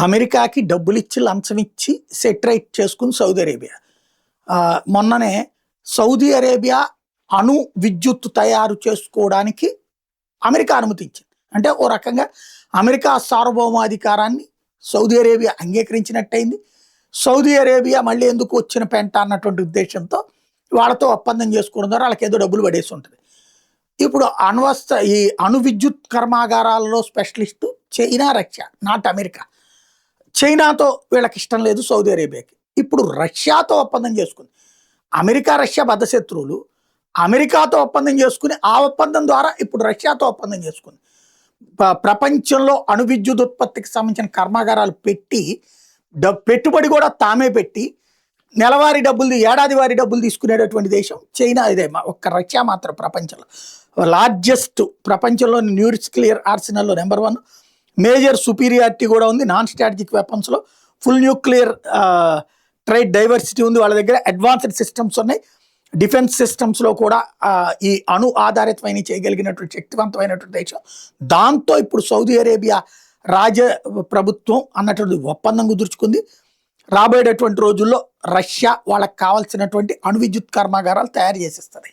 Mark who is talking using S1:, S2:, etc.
S1: అమెరికాకి డబ్బులు ఇచ్చి లంచం ఇచ్చి సెటరైట్ చేసుకుని సౌదీ అరేబియా. మొన్ననే సౌదీ అరేబియా అణు విద్యుత్ తయారు చేసుకోవడానికి అమెరికా అనుమతి ఇచ్చింది. అంటే ఓ రకంగా అమెరికా సార్వభౌమాధికారాన్ని సౌదీ అరేబియా అంగీకరించినట్టయింది. సౌదీ అరేబియా మళ్ళీ ఎందుకు వచ్చిన పెంట అన్నటువంటి ఉద్దేశంతో వాళ్ళతో ఒప్పందం చేసుకోవడం ద్వారా వాళ్ళకి ఏదో డబ్బులు పడేసి ఉంటుంది. ఇప్పుడు ఈ అణు విద్యుత్ కర్మాగారాలలో specialist China, Russia, not America. చైనాతో వీళ్ళకి ఇష్టం లేదు సౌదీ అరేబియాకి. ఇప్పుడు రష్యాతో ఒప్పందం చేసుకుంది. అమెరికా రష్యా బద్ధశత్రువులు. అమెరికాతో ఒప్పందం చేసుకుని ఆ ఒప్పందం ద్వారా ఇప్పుడు రష్యాతో ఒప్పందం చేసుకుంది. ప్రపంచంలో అణు విద్యుత్ ఉత్పత్తికి సంబంధించిన కర్మాగారాలు పెట్టి పెట్టుబడి కూడా తామే పెట్టి నెలవారీ డబ్బులు ఏడాది వారి డబ్బులు తీసుకునేటటువంటి దేశం చైనా. ఇదే ఒక్క రష్యా మాత్రం ప్రపంచంలో లార్జెస్ట్, ప్రపంచంలోని న్యూక్లియర్ ఆర్సెనల్లో నెంబర్ 1. మేజర్ సుపీరియారిటీ కూడా ఉంది. నాన్ స్ట్రాటజిక్ వెపన్స్లో ఫుల్ న్యూక్లియర్ ట్రైడ్ డైవర్సిటీ ఉంది వాళ్ళ దగ్గర. అడ్వాన్స్డ్ సిస్టమ్స్ ఉన్నాయి. డిఫెన్స్ సిస్టమ్స్లో కూడా ఈ అణు ఆధారితమైన చేయగలిగినటువంటి శక్తివంతమైనటువంటి దేశం. దాంతో ఇప్పుడు సౌదీ అరేబియా ప్రభుత్వం అన్నటువంటి ఒప్పందం కుదుర్చుకుంది. రాబోయేటటువంటి రోజుల్లో రష్యా వాళ్ళకి కావాల్సినటువంటి అణు విద్యుత్ కర్మాగారాలు తయారు చేసేస్తుంది.